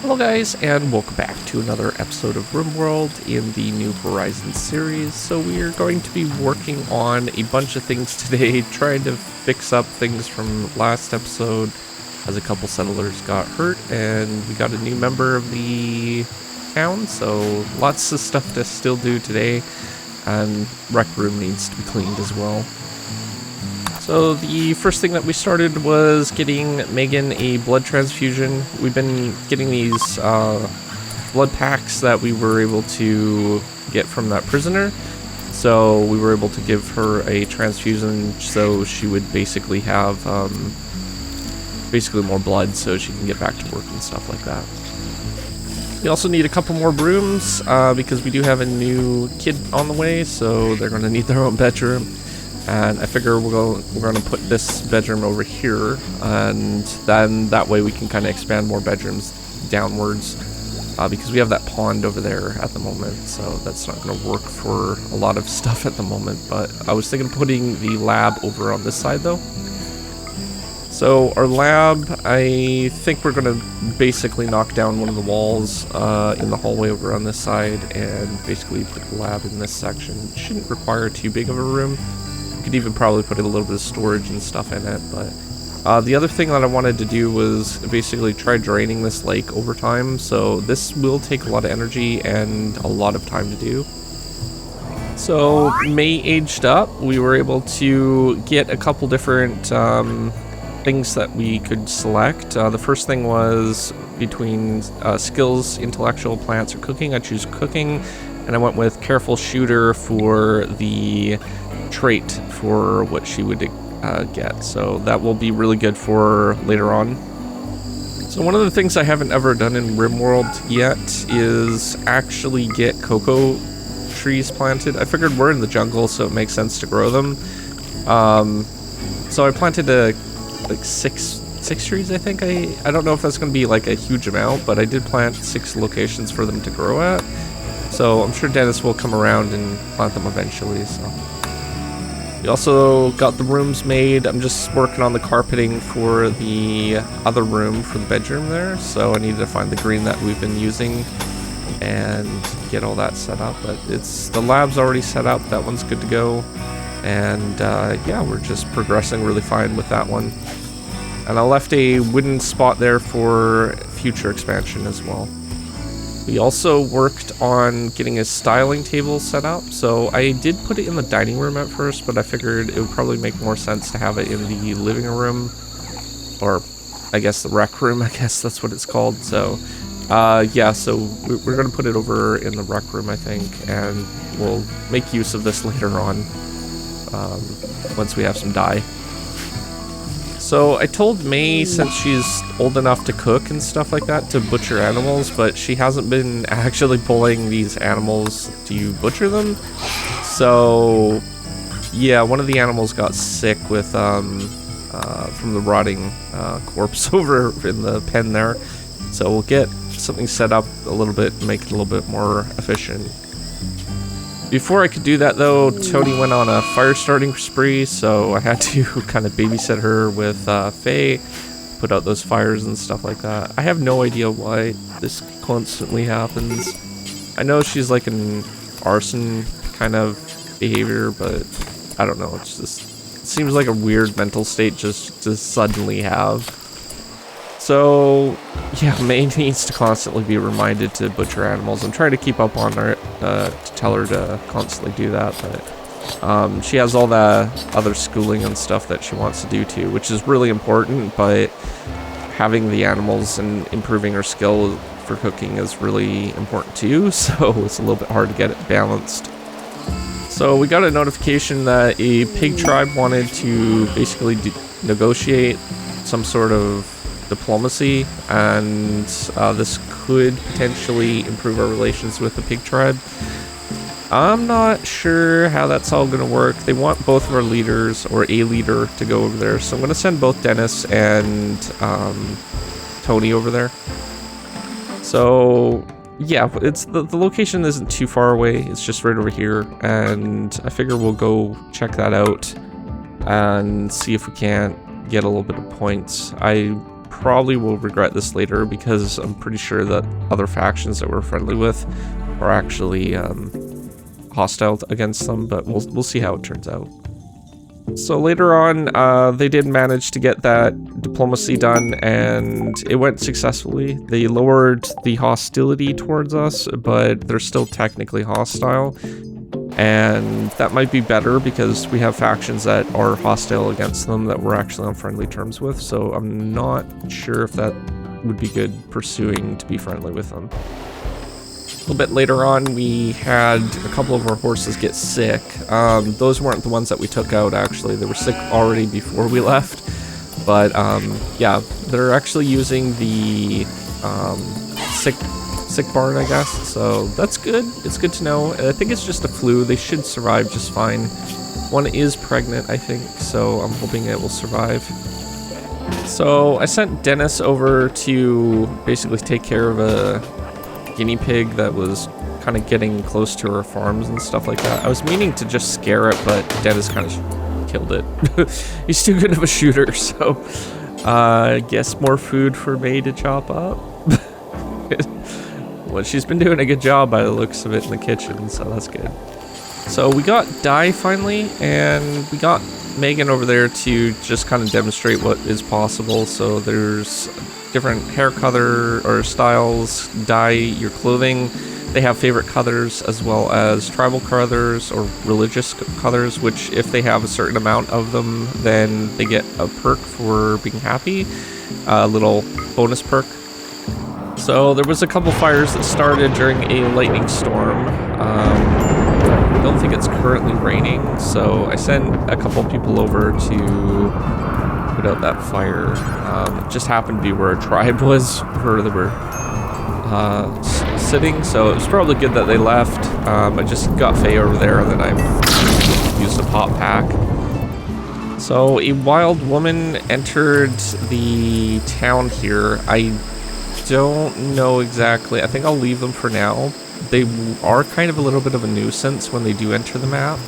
Hello guys, and welcome back to another episode of RimWorld in the New Horizons series. So we are going to be working on a bunch of things today, trying to fix up things from last episode as a couple settlers got hurt, and we got a new member of the town, so lots of stuff to still do today, and rec room needs to be cleaned as well. So the first thing that we started was getting Megan a blood transfusion. We've been getting these blood packs that we were able to get from that prisoner. So we were able to give her a transfusion so she would basically have more blood so she can get back to work and stuff like that. We also need a couple more brooms because we do have a new kid on the way, so they're going to need their own bedroom. And I figure we're going to put this bedroom over here, and then that way we can kind of expand more bedrooms downwards, because we have that pond over there at the moment, so that's not going to work for a lot of stuff at the moment. But I was thinking of putting the lab over on this side though. So our lab, I think we're going to basically knock down one of the walls in the hallway over on this side and basically put the lab in this section. It shouldn't require too big of a room. Could even probably put a little bit of storage and stuff in it, but the other thing that I wanted to do was basically try draining this lake over time, so this will take a lot of energy and a lot of time to do. So May aged up, we were able to get a couple different things that we could select. The first thing was between skills, intellectual, plants, or cooking. I choose cooking, and I went with careful shooter for the trait for what she would get, so that will be really good for later on. So one of the things I haven't ever done in RimWorld yet is actually get cocoa trees planted. I figured we're in the jungle, so it makes sense to grow them. So I planted like six trees, I think. I don't know if that's going to be like a huge amount, but I did plant 6 locations for them to grow at. So I'm sure Dennis will come around and plant them eventually. So we also got the rooms made. I'm just working on the carpeting for the other room for the bedroom there. So I needed to find the green that we've been using and get all that set up. But the lab's already set up. That one's good to go. And yeah, we're just progressing really fine with that one. And I left a wooden spot there for future expansion as well. We also worked on getting a styling table set up. So I did put it in the dining room at first, but I figured it would probably make more sense to have it in the living room, or I guess the rec room, I guess that's what it's called. So yeah, so we're going to put it over in the rec room, I think, and we'll make use of this later on once we have some dye. So I told May, since she's old enough to cook and stuff like that, to butcher animals, but she hasn't been actually pulling these animals to butcher them. So yeah, one of the animals got sick with from the rotting corpse over in the pen there. So we'll get something set up a little bit, make it a little bit more efficient. Before I could do that though, Tony went on a fire starting spree, so I had to kind of babysit her with Faye, put out those fires and stuff like that. I have no idea why this constantly happens. I know she's like an arson kind of behavior, but I don't know, it seems like a weird mental state just to suddenly have. So yeah, May needs to constantly be reminded to butcher animals. I'm trying to keep up on her to tell her to constantly do that, but she has all the other schooling and stuff that she wants to do too, which is really important, but having the animals and improving her skill for cooking is really important too, so it's a little bit hard to get it balanced. So we got a notification that a pig tribe wanted to basically negotiate some sort of diplomacy, and this could potentially improve our relations with the pig tribe. I'm not sure how that's all going to work. They want both of our leaders, or a leader, to go over there, so I'm going to send both Dennis and Tony over there. So yeah, it's the location isn't too far away, it's just right over here, and I figure we'll go check that out and see if we can't get a little bit of points. I probably will regret this later because I'm pretty sure that other factions that we're friendly with are actually hostile against them, but we'll see how it turns out. So later on, they did manage to get that diplomacy done, and it went successfully. They lowered the hostility towards us, but they're still technically hostile. And that might be better because we have factions that are hostile against them that we're actually on friendly terms with. So I'm not sure if that would be good pursuing to be friendly with them. A little bit later on, we had a couple of our horses get sick. Those weren't the ones that we took out, actually. They were sick already before we left. But yeah, they're actually using the sick barn, I guess. So that's good. It's good to know. I think it's just a flu. They should survive just fine. One is pregnant, I think, so I'm hoping it will survive. So I sent Dennis over to basically take care of a guinea pig that was kind of getting close to our farms and stuff like that. I was meaning to just scare it, but Dennis kind of killed it. He's too good of a shooter, so I guess more food for May to chop up. Well, she's been doing a good job by the looks of it in the kitchen, so that's good. So we got Dye finally, and we got Megan over there to just kind of demonstrate what is possible. So there's different hair color or styles, dye your clothing. They have favorite colors as well as tribal colors or religious colors, which if they have a certain amount of them, then they get a perk for being happy, a little bonus perk. So there was a couple fires that started during a lightning storm. I don't think it's currently raining, so I sent a couple people over to put out that fire. It just happened to be where a tribe was, where they were sitting, so it was probably good that they left. I just got Faye over there, and then I used a pop pack. So a wild woman entered the town here. I don't know exactly. I think I'll leave them for now. They are kind of a little bit of a nuisance when they do enter the map.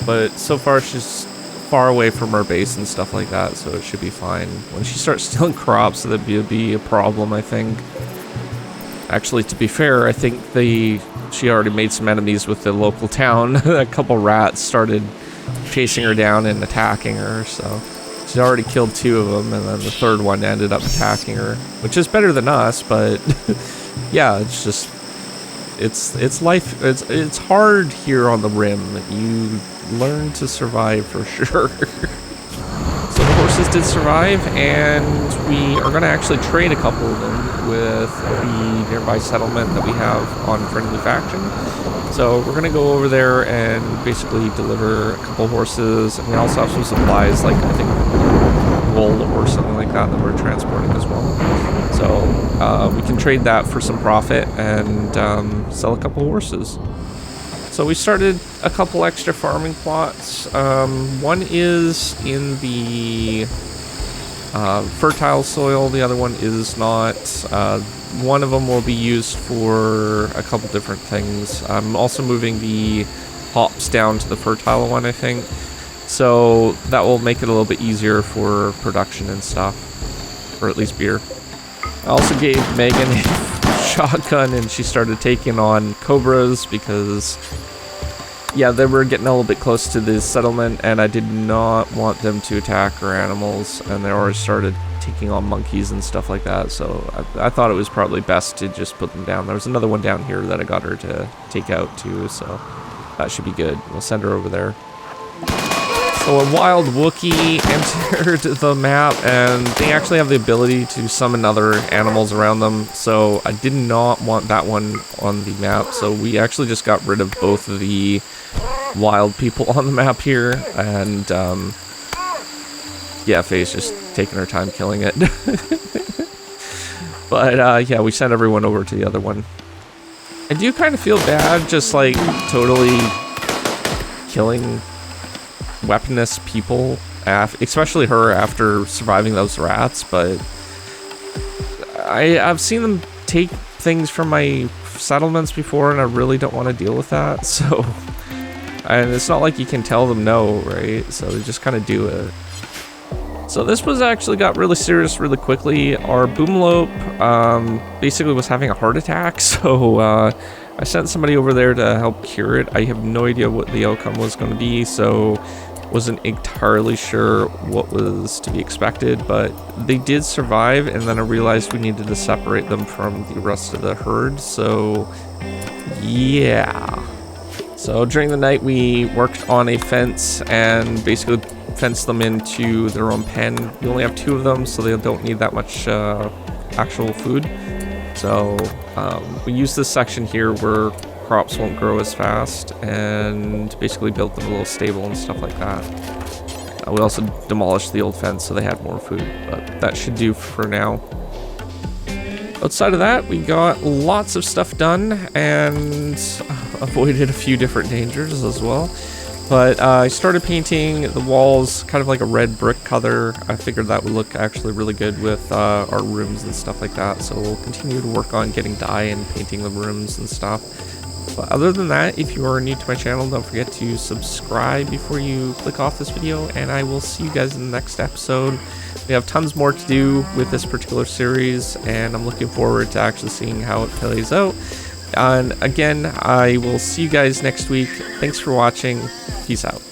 But so far she's far away from our base and stuff like that, so it should be fine. When she starts stealing crops, that'd be a problem, I think. Actually, to be fair, I think she already made some enemies with the local town. A couple rats started chasing her down and attacking her, so she's already killed 2 of them, and then the 3rd one ended up attacking her, which is better than us, but yeah, it's just, it's life. It's hard here on the Rim. You learn to survive for sure. So the horses did survive, and we are going to actually trade a couple of them with the nearby settlement that we have on Friendly Faction. So we're going to go over there and basically deliver a couple horses, and we also have some supplies, like I think wool or something like that we're transporting as well. So we can trade that for some profit and sell a couple horses. So we started a couple extra farming plots. One is in the fertile soil, the other one is not. One of them will be used for a couple different things. I'm also moving the hops down to the fertile one, I think. So that will make it a little bit easier for production and stuff, or at least beer. I also gave Megan a shotgun, and she started taking on cobras because, yeah, they were getting a little bit close to the settlement, and I did not want them to attack our animals, and they already started taking on monkeys and stuff like that, so I thought it was probably best to just put them down. There was another one down here that I got her to take out too, so that should be good. We'll send her over there. So a wild Wookiee entered the map, and they actually have the ability to summon other animals around them, so I did not want that one on the map, so we actually just got rid of both of the wild people on the map here, and yeah, Faye's just taking her time killing it. But yeah, we sent everyone over to the other one. I do kind of feel bad just like totally killing weaponless people, especially her after surviving those rats, but I've seen them take things from my settlements before, and I really don't want to deal with that, so, and it's not like you can tell them no, right? So they just kind of do it. So this was actually got really serious really quickly. Our Boomalope basically was having a heart attack, so I sent somebody over there to help cure it. I have no idea what the outcome was going to be, so wasn't entirely sure what was to be expected, but they did survive, and then I realized we needed to separate them from the rest of the herd, so yeah. So during the night we worked on a fence and basically fenced them into their own pen. We only have 2 of them, so they don't need that much actual food. So we use this section here where crops won't grow as fast, and basically built them a little stable and stuff like that. We also demolished the old fence so they had more food, but that should do for now. Outside of that, we got lots of stuff done and avoided a few different dangers as well. But I started painting the walls kind of like a red brick color. I figured that would look actually really good with our rooms and stuff like that. So we'll continue to work on getting dye and painting the rooms and stuff. But other than that, if you are new to my channel, don't forget to subscribe before you click off this video. And I will see you guys in the next episode. We have tons more to do with this particular series, and I'm looking forward to actually seeing how it plays out. And again, I will see you guys next week. Thanks for watching. Peace out.